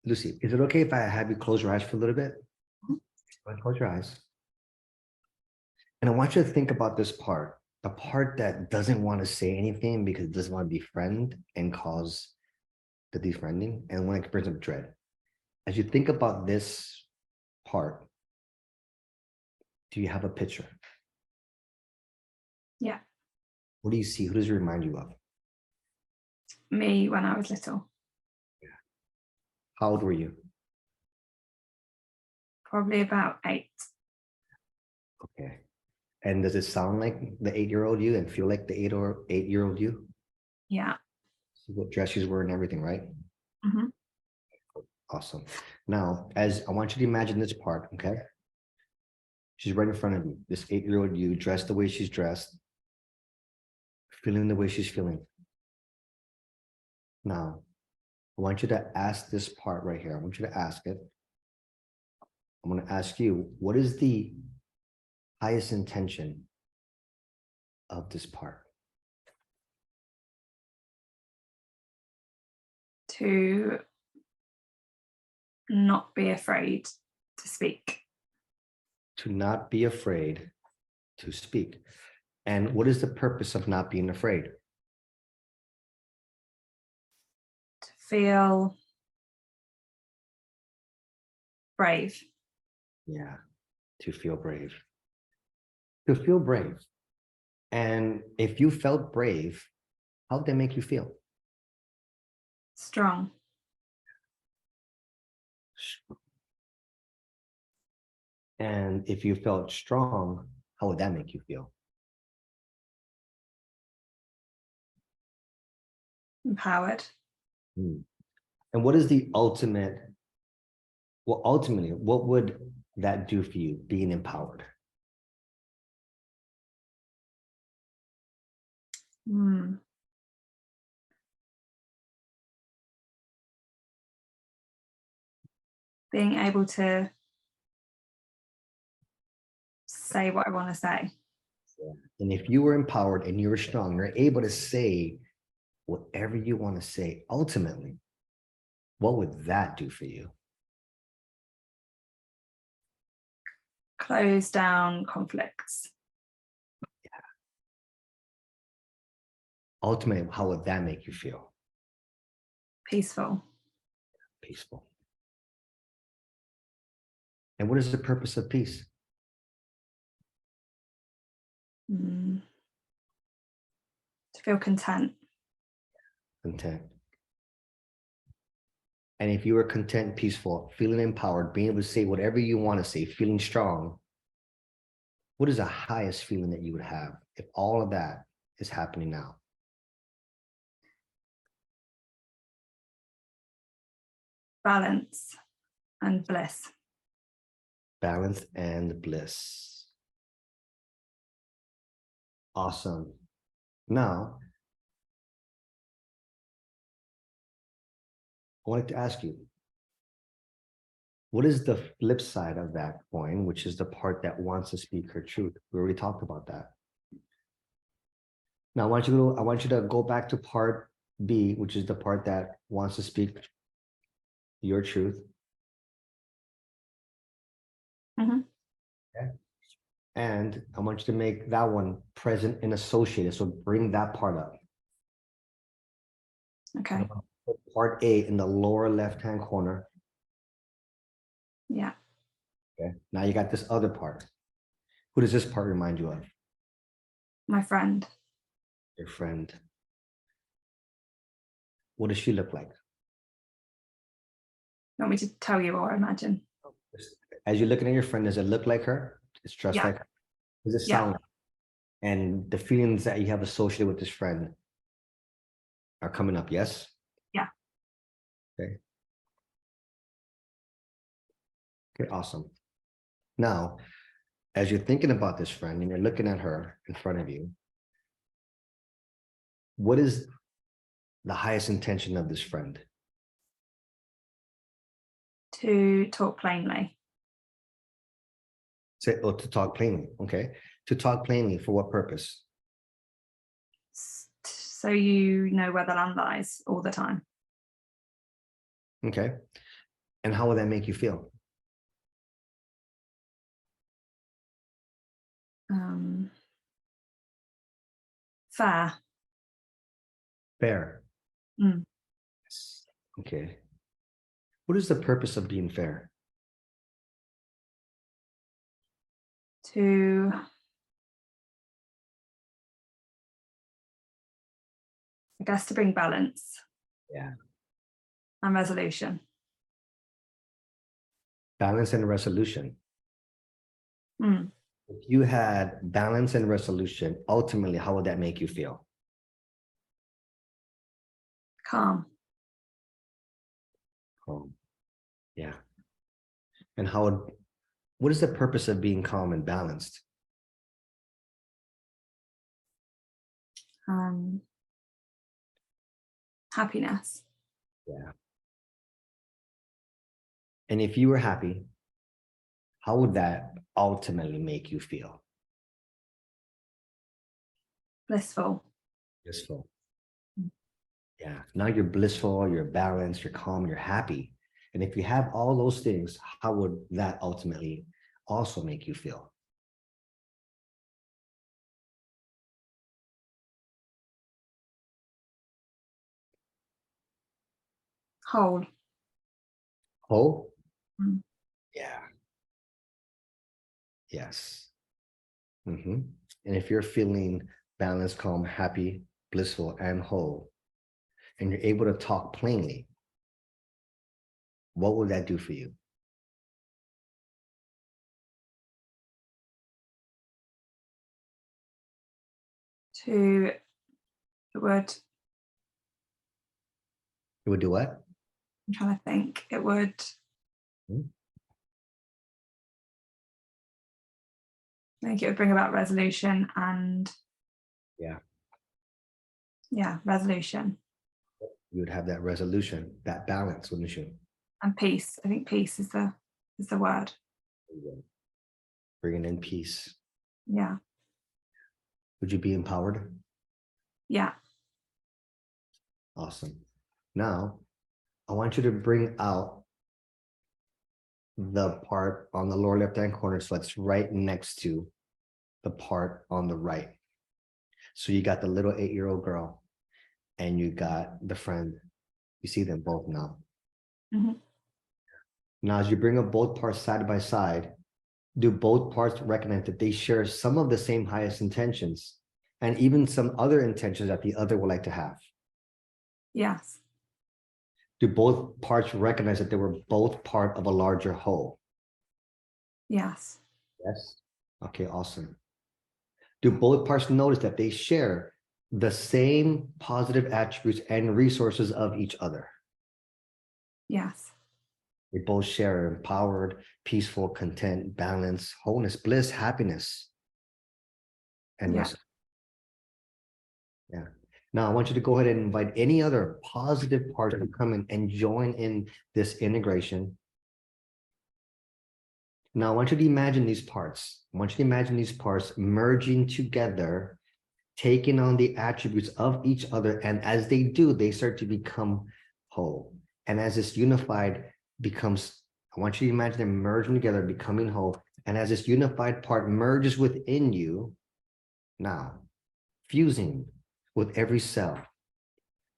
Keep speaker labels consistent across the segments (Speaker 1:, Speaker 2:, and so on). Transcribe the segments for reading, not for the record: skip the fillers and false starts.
Speaker 1: Lucy, is it okay if I have you close your eyes for a little bit? Go ahead, close your eyes. And I want you to think about this part, the part that doesn't want to say anything because it doesn't want to befriend and cause the defriending, and when it brings up dread. As you think about this part, do you have a picture?
Speaker 2: Yeah.
Speaker 1: What do you see? Who does it remind you of?
Speaker 2: Me when I was little.
Speaker 1: How old were you?
Speaker 2: Probably about 8.
Speaker 1: Okay. And does it sound like the 8-year-old you and feel like the 8-year-old you?
Speaker 2: Yeah.
Speaker 1: See what dress she's wearing and everything, right?
Speaker 2: Mm-hmm.
Speaker 1: Awesome. Now, as I want you to imagine this part, okay? She's right in front of you, this 8-year-old you, dressed the way she's dressed, feeling the way she's feeling. Now, I want you to ask this part right here. I want you to ask it. I'm going to ask you, what is the highest intention of this part?
Speaker 2: To not be afraid to speak.
Speaker 1: To not be afraid to speak. And what is the purpose of not being afraid?
Speaker 2: To feel brave.
Speaker 1: Yeah, to feel brave. To feel brave. And if you felt brave, how did that make you feel?
Speaker 2: Strong.
Speaker 1: And if you felt strong, how would that make you feel?
Speaker 2: Empowered.
Speaker 1: And what is the ultimate, well, ultimately, what would that do for you, being empowered?
Speaker 2: Being able to say what I want to say.
Speaker 1: And if you were empowered and you were strong, you're able to say whatever you want to say, ultimately, what would that do for you?
Speaker 2: Close down conflicts.
Speaker 1: Yeah. Ultimately, how would that make you feel?
Speaker 2: Peaceful.
Speaker 1: Peaceful. And what is the purpose of peace?
Speaker 2: To feel content.
Speaker 1: Content. And if you were content, peaceful, feeling empowered, being able to say whatever you want to say, feeling strong, what is the highest feeling that you would have if all of that is happening now?
Speaker 2: Balance and bliss.
Speaker 1: Balance and bliss. Awesome. Now, I wanted to ask you, what is the flip side of that coin, which is the part that wants to speak her truth? We already talked about that. Now, I want you to go back to part B, which is the part that wants to speak your truth.
Speaker 2: Mm-hmm.
Speaker 1: Okay. And I want you to make that one present and associated. So bring that part up.
Speaker 2: Okay.
Speaker 1: Part A in the lower left-hand corner.
Speaker 2: Yeah.
Speaker 1: Okay. Now you got this other part. Who does this part remind you of?
Speaker 2: My friend.
Speaker 1: Your friend. What does she look like?
Speaker 2: You want me to tell you or imagine?
Speaker 1: As you're looking at your friend, does it look like her? It's dressed like her. Does it sound like her? And the feelings that you have associated with this friend are coming up, yes?
Speaker 2: Yeah.
Speaker 1: Okay. Okay, awesome. Now, as you're thinking about this friend and you're looking at her in front of you, what is the highest intention of this friend?
Speaker 2: To talk plainly.
Speaker 1: Say, oh, to talk plainly. Okay. To talk plainly for what purpose?
Speaker 2: So you know where the land lies all the time.
Speaker 1: Okay. And how would that make you feel?
Speaker 2: Fair.
Speaker 1: Fair.
Speaker 2: Mm.
Speaker 1: Okay. What is the purpose of being fair?
Speaker 2: To, I guess, to bring balance.
Speaker 1: Yeah.
Speaker 2: And resolution.
Speaker 1: Balance and resolution.
Speaker 2: Mm.
Speaker 1: If you had balance and resolution, ultimately, how would that make you feel?
Speaker 2: Calm.
Speaker 1: Calm. Yeah. And what is the purpose of being calm and balanced?
Speaker 2: Happiness.
Speaker 1: Yeah. And if you were happy, how would that ultimately make you feel?
Speaker 2: Blissful.
Speaker 1: Blissful. Yeah. Now you're blissful, you're balanced, you're calm, you're happy. And if you have all those things, how would that ultimately also make you feel?
Speaker 2: Whole.
Speaker 1: Whole?
Speaker 2: Mm.
Speaker 1: Yeah. Yes. And if you're feeling balanced, calm, happy, blissful, and whole, and you're able to talk plainly, what would that do for you?
Speaker 2: To, it would,
Speaker 1: It would do what?
Speaker 2: I'm trying to think, it would,
Speaker 1: Hmm?
Speaker 2: I think it would bring about resolution and,
Speaker 1: Yeah,
Speaker 2: resolution
Speaker 1: you would have that resolution, that balance, wouldn't you?
Speaker 2: and peace. I think peace is the word.
Speaker 1: Bringing in peace.
Speaker 2: Yeah.
Speaker 1: Would you be empowered?
Speaker 2: Yeah.
Speaker 1: Awesome. Now, I want you to bring out the part on the lower left-hand corner, so it's right next to the part on the right. So you got the little 8-year-old girl and you got the friend. You see them both now.
Speaker 2: Mhm.
Speaker 1: Now, as you bring up both parts side by side, do both parts recognize that they share some of the same highest intentions and even some other intentions that the other would like to have?
Speaker 2: Yes.
Speaker 1: Do both parts recognize that they were both part of a larger whole?
Speaker 2: Yes.
Speaker 1: Yes. Okay, awesome. Do both parts notice that they share the same positive attributes and resources of each other?
Speaker 2: Yes.
Speaker 1: They both share empowered, peaceful, content, balance, wholeness, bliss, happiness, and
Speaker 2: Yeah.
Speaker 1: rest. Yeah. Now I want you to go ahead and invite any other positive part to come in and join in this integration. Now I want you to imagine these parts. I want you to imagine these parts merging together, taking on the attributes of each other. And as they do, they start to become whole. And as this unified becomes, I want you to imagine them merging together, becoming whole. And as this unified part merges within you, now fusing with every cell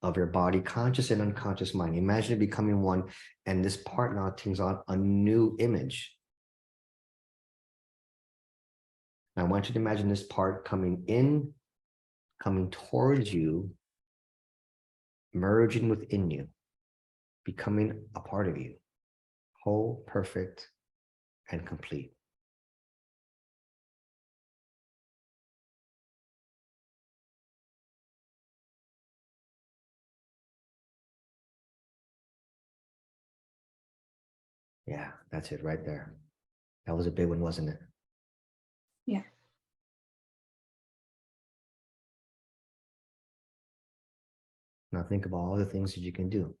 Speaker 1: of your body, conscious and unconscious mind. Imagine it becoming one, and this part now takes on a new image. Now, I want you to imagine this part coming in, coming towards you, merging within you, becoming a part of you, whole, perfect, and complete. Yeah, that's it right there. That was a big one, wasn't it?
Speaker 2: Yeah.
Speaker 1: Now think about all the things that you can do.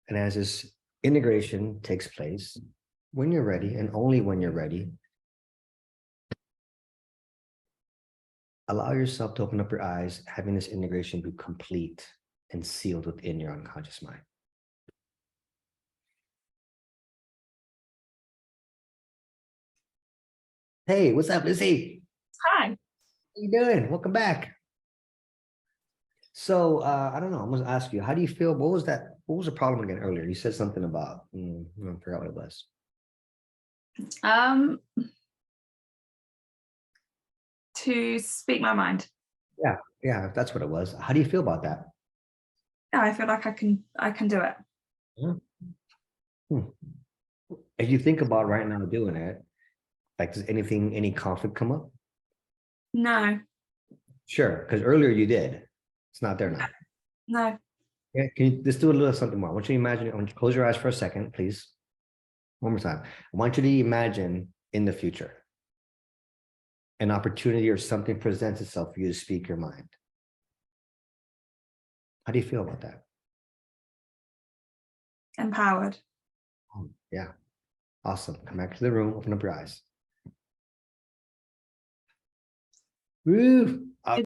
Speaker 1: And as this integration takes place, when you're ready, and only when you're ready, Allow yourself to open up your eyes, having this integration be complete and sealed within your unconscious mind. Hey, what's up, Lizzie?
Speaker 2: Hi.
Speaker 1: How you doing? Welcome back. So I don't know. I'm gonna ask you, how do you feel? What was that? What was the problem again earlier? You said something about I forgot what it was.
Speaker 2: To speak my mind.
Speaker 1: Yeah, that's what it was. How do you feel about that?
Speaker 2: Yeah, I feel like I can do it.
Speaker 1: Hmm. As you think about right now doing it, like does any conflict come up?
Speaker 2: No,
Speaker 1: Sure, because earlier you did. It's not there now.
Speaker 2: no.
Speaker 1: Yeah, can you just do a little something more? I want you to imagine, I want you to close your eyes for a second, please. One more time. I want you to imagine in the future, an opportunity or something presents itself for you to speak your mind. How do you feel about that?
Speaker 2: Empowered.
Speaker 1: Yeah, awesome. Come back to the room, open up your eyes. Woo!